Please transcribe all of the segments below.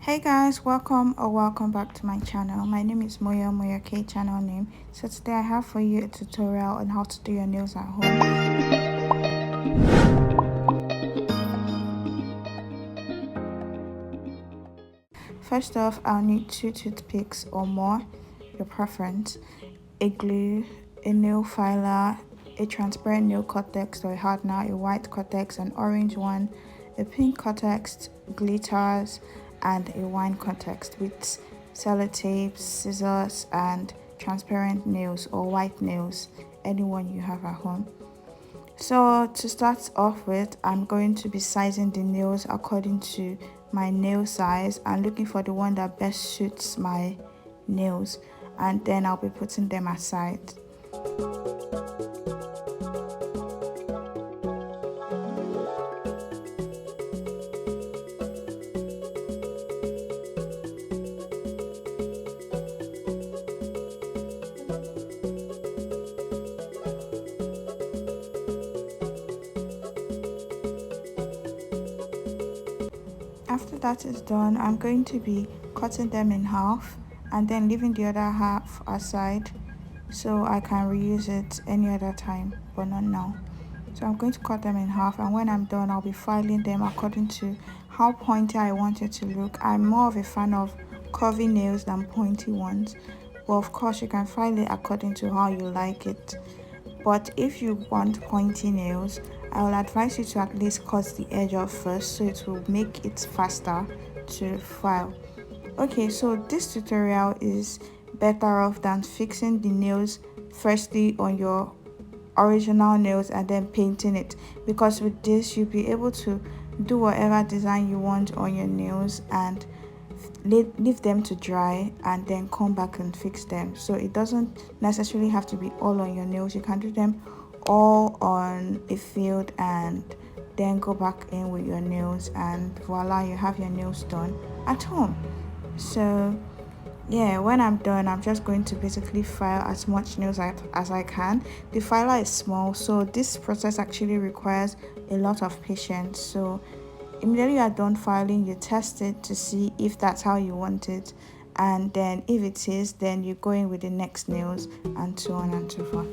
Hey guys, welcome back to my channel. My name is Moyo K channel name. So today I have for you a tutorial on how to do your nails at home. First off, I'll need 2 toothpicks or more, your preference, a glue, a nail filer, a transparent nail cortex or a hardener, a white cortex, an orange one, a pink cortex, glitters, and a wine cortex with sellotape, scissors, and transparent nails or white nails, anyone you have at home. So to start off with, I'm going to be sizing the nails according to my nail size and looking for the one that best suits my nails, and then I'll be putting them aside. After that is done, I'm going to be cutting them in half and then leaving the other half aside so I can reuse it any other time, but not now. So I'm going to cut them in half, and when I'm done, I'll be filing them according to how pointy I want it to look. I'm more of a fan of curvy nails than pointy ones, but of course you can file it according to how you like it. But if you want pointy nails, I will advise you to at least cut the edge off first so it will make it faster to file. Okay, so this tutorial is better off than fixing the nails firstly on your original nails and then painting it, because with this you'll be able to do whatever design you want on your nails and leave them to dry and then come back and fix them. So it doesn't necessarily have to be all on your nails. You can do them all on a field and then go back in with your nails, and voila, you have your nails done at home. So yeah, when I'm done, I'm just going to basically file as much nails as I can. The filer is small, so this process actually requires a lot of patience. So immediately you're done filing, you test it to see if that's how you want it, and then if it is, then you go in with the next nails and so on and so forth.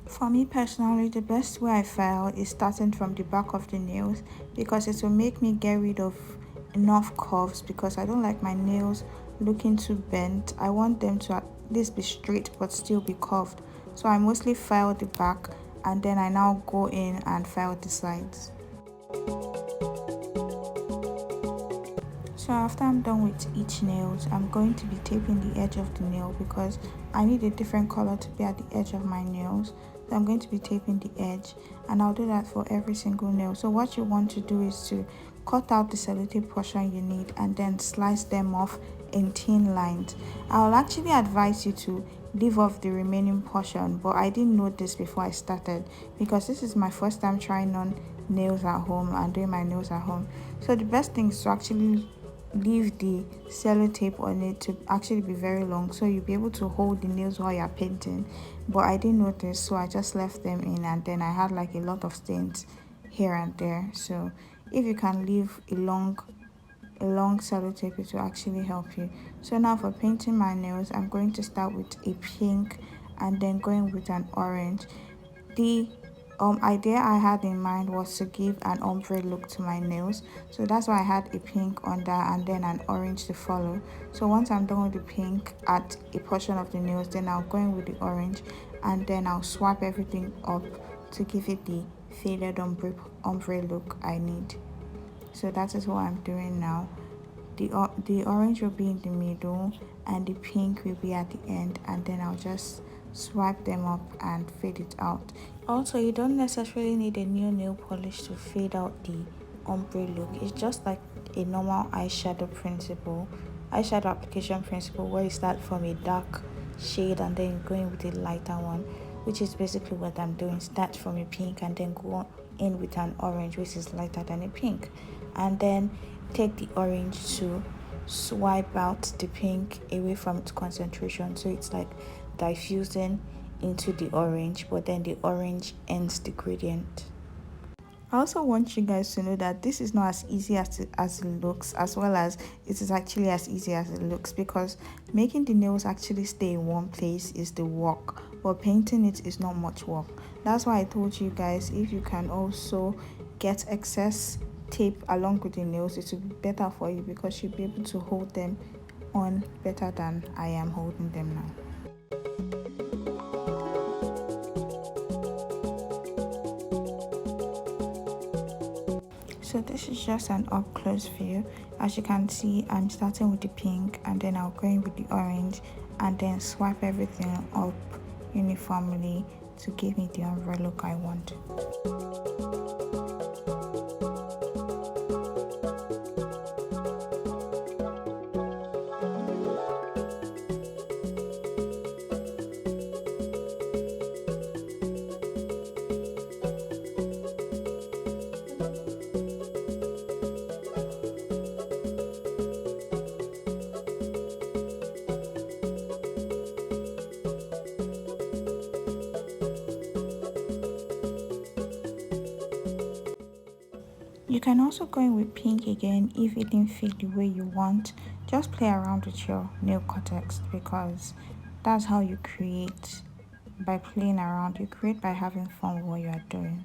For me personally, the best way I file is starting from the back of the nails, because it will make me get rid of enough curves, because I don't like my nails looking too bent. I want them to at least be straight but still be curved. So I mostly file the back and then I now go in and file the sides. So after I'm done with each nails, I'm going to be taping the edge of the nail because I need a different color to be at the edge of my nails. So I'm going to be taping the edge, and I'll do that for every single nail. So what you want to do is to cut out the sellotape portion you need and then slice them off in thin lines. I'll actually advise you to leave off the remaining portion, but I didn't know this before I started because this is my first time trying on nails at home and doing my nails at home. So the best thing is to actually leave the sellotape on it to actually be very long, so you'll be able to hold the nails while you're painting. But I didn't notice, so I just left them in, and then I had like a lot of stains here and there. So if you can leave a long sellotape, it will actually help you. So now for painting my nails, I'm going to start with a pink and then going with an orange. The idea I had in mind was to give an ombre look to my nails, so that's why I had a pink under and then an orange to follow. So once I'm done with the pink at a portion of the nails, then I'll go in with the orange and then I'll swap everything up to give it the faded ombre look I need. So that is what I'm doing now. The orange will be in the middle and the pink will be at the end, and then I'll just swipe them up and fade it out. Also, you don't necessarily need a new nail polish to fade out the ombre look. It's just like a normal eyeshadow application principle, where you start from a dark shade and then go in with a lighter one, which is basically what I'm doing. Start from a pink and then go in with an orange which is lighter than a pink, and then take the orange to swipe out the pink away from its concentration, so it's like diffusing into the orange, but then the orange ends the gradient. I also want you guys to know that this is not as easy as it looks, as well as it is actually as easy as it looks, because making the nails actually stay in one place is the work, but painting it is not much work. That's why I told you guys, if you can also get excess tape along with the nails, it will be better for you, because you'll be able to hold them on better than I am holding them now. So this is just an up close view. As you can see, I'm starting with the pink, and then I'll go in with the orange, and then swipe everything up uniformly to give me the umbrella look I want. You can also go in with pink again if it didn't fit the way you want. Just play around with your nail cortex, because that's how you create. By playing around, you create by having fun with what you are doing.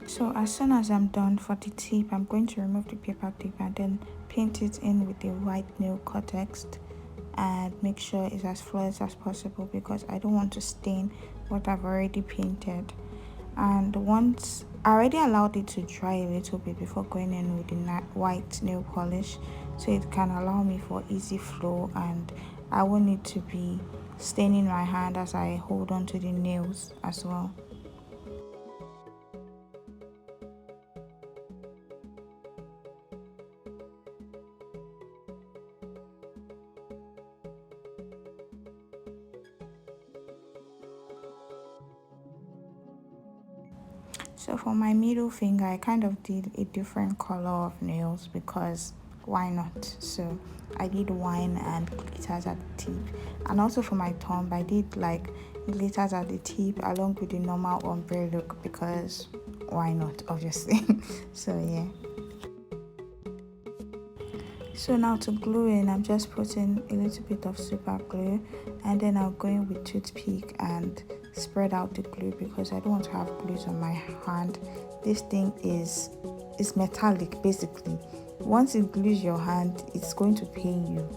So as soon as I'm done for the tip, I'm going to remove the paper tip and then paint it in with the white nail cortex, and make sure it's as flawless as possible, because I don't want to stain what I've already painted. And once I already allowed it to dry a little bit before going in with the white nail polish, so it can allow me for easy flow, and I won't need to be staining my hand as I hold on to the nails as well. So for my middle finger, I kind of did a different color of nails, because why not? So I did wine and glitters at the tip. And also for my thumb, I did like glitters at the tip along with the normal ombre look, because why not, obviously. So yeah. So now to glue in, I'm just putting a little bit of super glue, and then I'll go in with toothpick and spread out the glue, because I don't want to have glues on my hand. This thing is metallic basically. Once it glues your hand, it's going to pain you.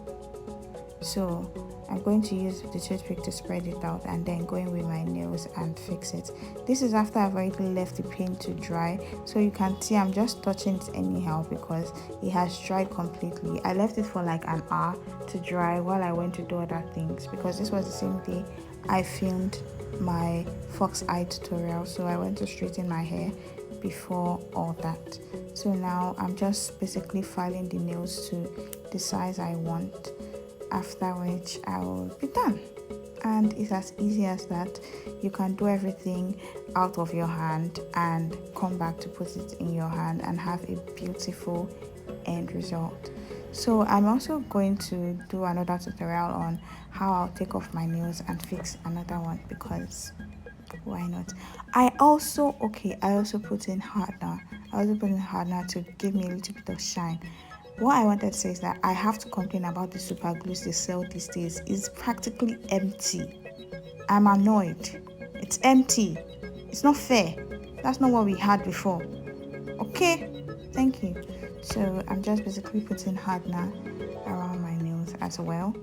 So I'm going to use the toothpick to spread it out, and then go in with my nails and fix it. This is after I've already left the paint to dry, so you can see I'm just touching it anyhow, because it has dried completely. I left it for like an hour to dry while I went to do other things, because this was the same day I filmed my fox eye tutorial, so I went to straighten my hair before all that. So now I'm just basically filing the nails to the size I want, after which I will be done. And it's as easy as that. You can do everything out of your hand and come back to put it in your hand and have a beautiful end result. So I'm also going to do another tutorial on how I'll take off my nails and fix another one, because why not? I also put in hardener. To give me a little bit of shine. What I wanted to say is that I have to complain about the super glues they sell these days. It's practically empty. I'm annoyed. It's empty. It's not fair. That's not what we had before. Okay? Thank you. So I'm just basically putting hardener around my nails as well.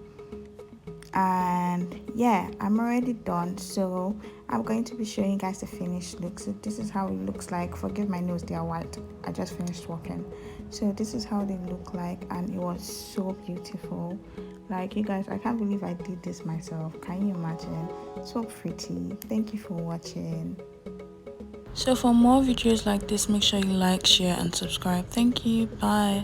And yeah, I'm already done, so I'm going to be showing you guys the finished look. So this is how it looks like. Forgive my nails, they are white. I just finished working. So this is how they look like, and it was so beautiful. Like, you guys, I can't believe I did this myself. Can you imagine? So pretty. Thank you for watching. So for more videos like this, make sure you like, share and subscribe. Thank you. Bye.